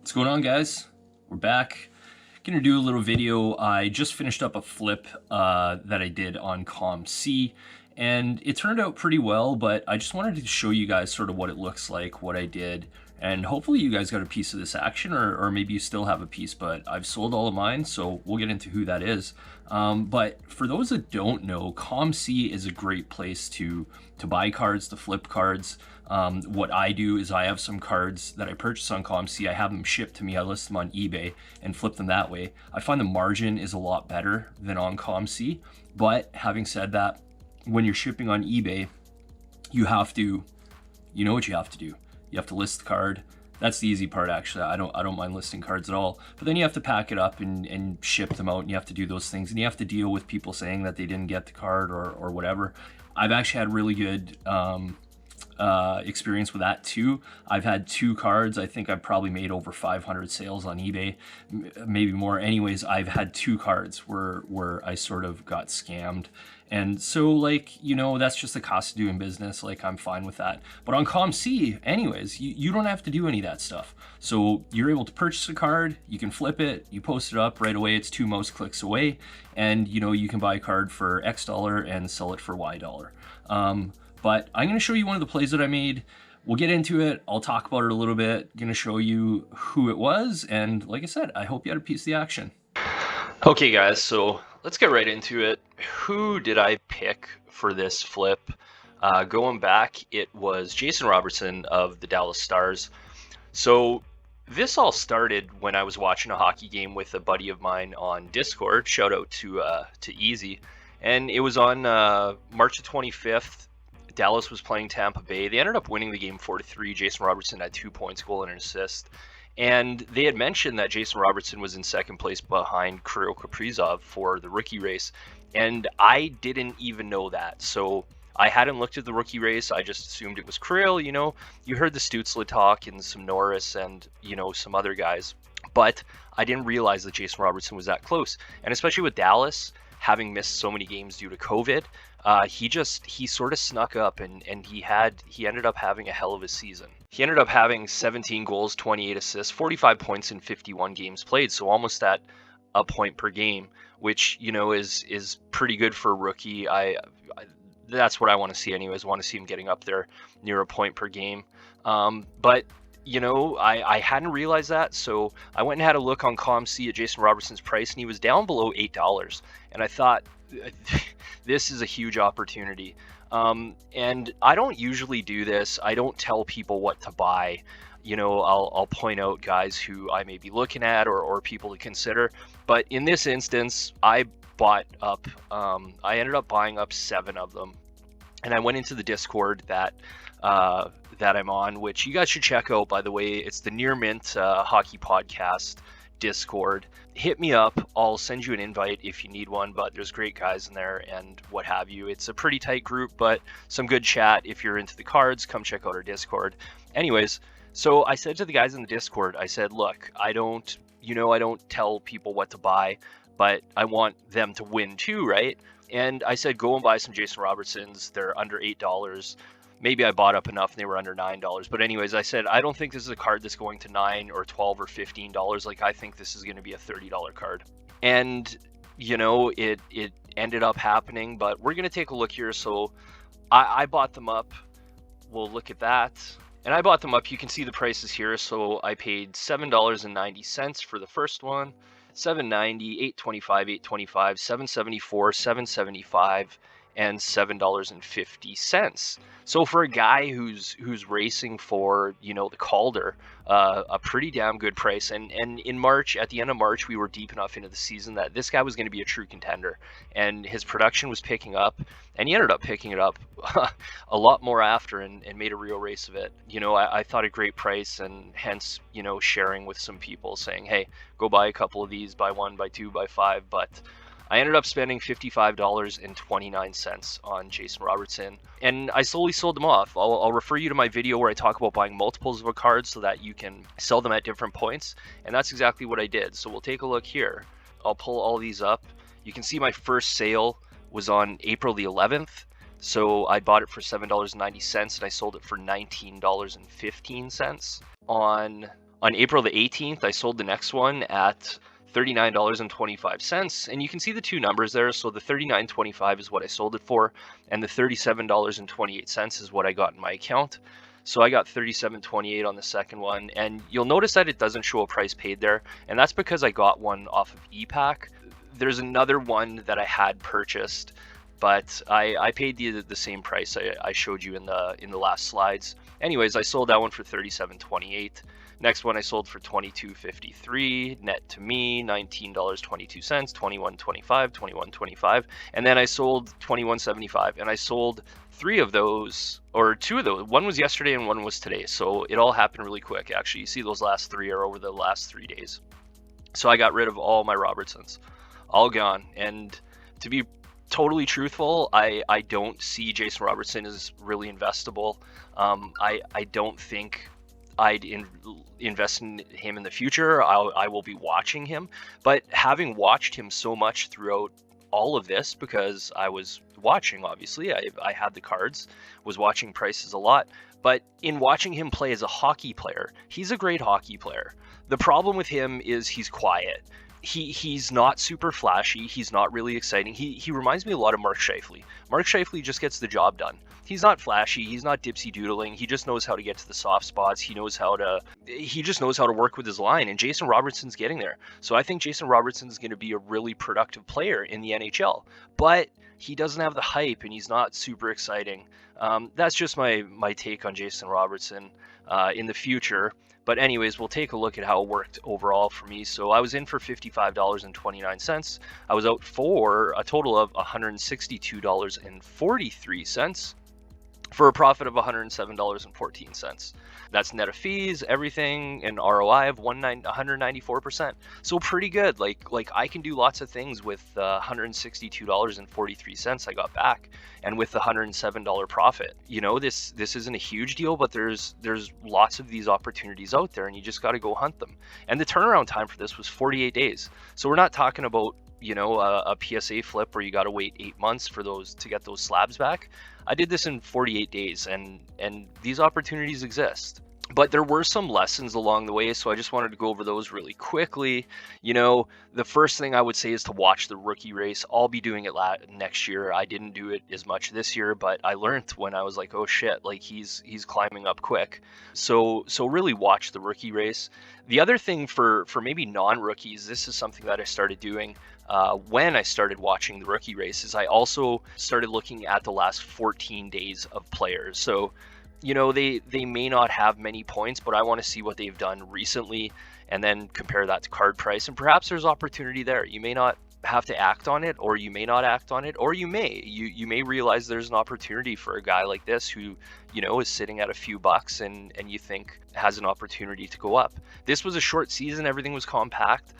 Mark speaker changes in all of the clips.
Speaker 1: What's going on, guys? We're back. Gonna do a little video. I just finished up a flip that I did on ComC, and it turned out pretty well, but I just wanted to show you guys sort of what it looks like, what I did, and hopefully you guys got a piece of this action, or maybe you still have a piece, but I've sold all of mine, so we'll get into who that is. But for those that don't know, ComC is a great place to buy cards, to flip cards. What I do is I have some cards that I purchase on ComC. I have them shipped to me. I list them on eBay and flip them that way. I find the margin is a lot better than on ComC. But having said that, when you're shipping on eBay, you know what you have to do. You have to list the card. That's the easy part, actually. I don't mind listing cards at all. But then you have to pack it up and ship them out, and you have to do those things, and you have to deal with people saying that they didn't get the card or whatever. I've actually had really good experience with that too. I've had 2 cards. I think I've probably made over 500 sales on eBay, maybe more. Anyways, I've had 2 cards where I sort of got scammed. And so, like, that's just the cost of doing business. Like, I'm fine with that. But on ComC, anyways, you don't have to do any of that stuff. So you're able to purchase a card, you can flip it, you post it up right away. It's 2 mouse clicks away. And, you can buy a card for X dollar and sell it for Y dollar. But I'm going to show you one of the plays that I made. We'll get into it. I'll talk about it a little bit. Going to show you who it was. And like I said, I hope you had a piece of the action. Okay, guys, so let's get right into it. Who did I pick for this flip? Going back, it was Jason Robertson of the Dallas Stars. So this all started when I was watching a hockey game with a buddy of mine on Discord. Shout out to Easy. And it was on March the 25th. Dallas was playing Tampa Bay. They ended up winning the game 4-3. Jason Robertson had 2 points, goal, and an assist. And they had mentioned that Jason Robertson was in second place behind Kirill Kaprizov for the rookie race. And I didn't even know that. So I hadn't looked at the rookie race. I just assumed it was Kirill. You heard the Stützle talk and some Norris and, some other guys. But I didn't realize that Jason Robertson was that close. And especially with Dallas having missed so many games due to COVID, he sort of snuck up and he ended up having a hell of a season. He ended up having 17 goals, 28 assists, 45 points in 51 games played, so almost at a point per game, which is pretty good for a rookie. That's what I want to see anyways. I want to see him getting up there near a point per game. But I hadn't realized that, so I went and had a look on ComC at Jason Robertson's price, and he was down below $8. And I thought, this is a huge opportunity. And I don't usually do this. I don't tell people what to buy. I'll point out guys who I may be looking at or people to consider. But in this instance, I ended up buying up 7 of them. And I went into the Discord that I'm on, which you guys should check out, by the way. It's the Near Mint Hockey Podcast Discord. Hit me up. I'll send you an invite if you need one, but there's great guys in there and what have you. It's a pretty tight group, but some good chat. If you're into the cards, come check out our Discord. Anyways, so I said to the guys in the Discord, I said, look, I don't tell people what to buy, but I want them to win too, right? And I said, go and buy some Jason Robertsons. They're under $8. Maybe I bought up enough and they were under $9. But anyways, I said, I don't think this is a card that's going to $9 or $12 or $15. Like, I think this is going to be a $30 card. And, it ended up happening, but we're going to take a look here. So I bought them up. We'll look at that. And I bought them up. You can see the prices here. So I paid $7.90 for the first one, $7.90, $8.25, $8.25, $7.74, $7.75, and $7.50. So for a guy who's racing for the Calder, a pretty damn good price. And in March, at the end of March, we were deep enough into the season that this guy was going to be a true contender, and his production was picking up, and he ended up picking it up a lot more after and made a real race of it. I thought a great price, and hence sharing with some people saying, hey, go buy a couple of these, buy 1, buy 2, buy 5, but I ended up spending $55.29 on Jason Robertson, and I slowly sold them off. I'll refer you to my video where I talk about buying multiples of a card so that you can sell them at different points, and that's exactly what I did. So we'll take a look here. I'll pull all these up. You can see my first sale was on April the 11th. So I bought it for $7.90 and I sold it for $19.15. On On April the 18th, I sold the next one at $39.25, and you can see the two numbers there. So the $39.25 is what I sold it for, and the $37.28 is what I got in my account. So I got $37.28 on the second one, and you'll notice that it doesn't show a price paid there, and that's because I got one off of ePack. There's another one that I had purchased, but I paid the same price I showed you in the last slides. Anyways, I sold that one for $37.28. Next one I sold for $22.53, net to me $19.22, $21.25, $21.25, and then I sold $21.75, and I sold three of those, or two of those. One was yesterday and one was today, so it all happened really quick. Actually, you see those last three are over the last 3 days. So I got rid of all my Robertsons, all gone. And to be totally truthful, I don't see Jason Robertson as really investable. I don't think I'd invest in him in the future. I will be watching him, but having watched him so much throughout all of this, because I was watching, obviously, I had the cards, was watching prices a lot, but in watching him play as a hockey player, he's a great hockey player. The problem with him is he's quiet. He's not super flashy. He's not really exciting. He reminds me a lot of Mark Scheifele. Mark Scheifele just gets the job done. He's not flashy. He's not dipsy doodling. He just knows how to get to the soft spots. He just knows how to work with his line. And Jason Robertson's getting there. So I think Jason Robertson's going to be a really productive player in the NHL. But he doesn't have the hype, and he's not super exciting. That's just my take on Jason Robertson in the future. But anyways, we'll take a look at how it worked overall for me. So I was in for $55.29. I was out for a total of $162.43 for a profit of $107.14. That's net of fees, everything, and ROI of 194%. So pretty good. Like I can do lots of things with $162.43 I got back, and with the $107 profit. You know, this isn't a huge deal, but there's lots of these opportunities out there, and you just got to go hunt them. And the turnaround time for this was 48 days. So we're not talking about, you know, a PSA flip where you got to wait 8 months for those to get those slabs back. I did this in 48 days, and these opportunities exist. But there were some lessons along the way, so I just wanted to go over those really quickly. You know, the first thing I would say is to watch the rookie race. I'll be doing it next year. I didn't do it as much this year, but I learned when I was like, oh shit, like he's climbing up quick. So really watch the rookie race. The other thing for maybe non-rookies, this is something that I started doing when I started watching the rookie race, is I also started looking at the last 14 days of players. So, you know, they may not have many points, but I want to see what they've done recently and then compare that to card price. And perhaps there's opportunity there. You may not have to act on it, or you may not act on it, or you may realize there's an opportunity for a guy like this who, you know, is sitting at a few bucks and you think has an opportunity to go up. This was a short season. Everything was compact.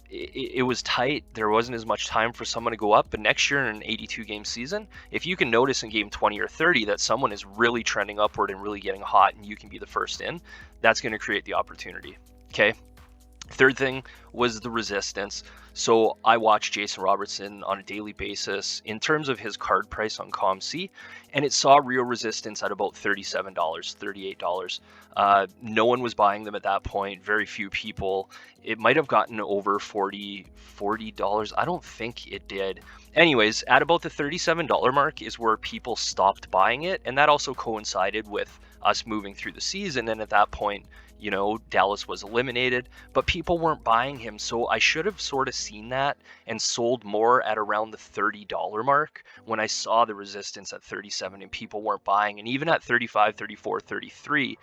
Speaker 1: It was tight. There wasn't as much time for someone to go up. But next year in an 82 game season, if you can notice in game 20 or 30 that someone is really trending upward and really getting hot and you can be the first in, that's going to create the opportunity. Okay. Third thing was the resistance. So I watched Jason Robertson on a daily basis in terms of his card price on ComC, and it saw real resistance at about $37, $38. No one was buying them at that point. Very few people. It might have gotten over $40. I don't think it did. Anyways, at about the $37 mark is where people stopped buying it, and that also coincided with us moving through the season. And at that point, you know, Dallas was eliminated, but people weren't buying him. So I should have sort of seen that and sold more at around the $30 mark when I saw the resistance at 37 and people weren't buying. And even at 35, 34, 33,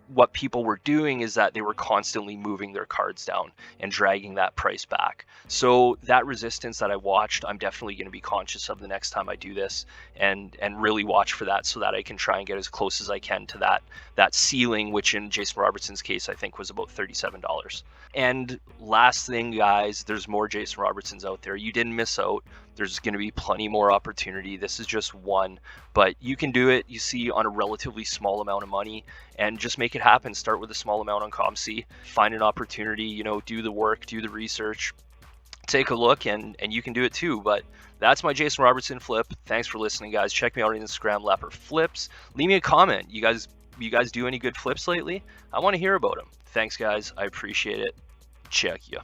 Speaker 1: what people were doing is that they were constantly moving their cards down and dragging that price back. So that resistance that I watched, I'm definitely going to be conscious of the next time I do this and really watch for that so that I can try and get as close as I can to that ceiling, which in Jason Robertson's case, I think was about $37. And last thing, guys, there's more Jason Robertsons out there. You didn't miss out. There's going to be plenty more opportunity. This is just one, but you can do it, you see, on a relatively small amount of money, and just make it happen. Start with a small amount on ComC, find an opportunity, you know, do the work, do the research, take a look, and you can do it too. But that's my Jason Robertson flip. Thanks for listening, guys. Check me out on Instagram, Leper Flips. Leave me a comment. You guys
Speaker 2: you guys do any good flips lately? I want to hear about them. Thanks, guys. I appreciate it. Check ya.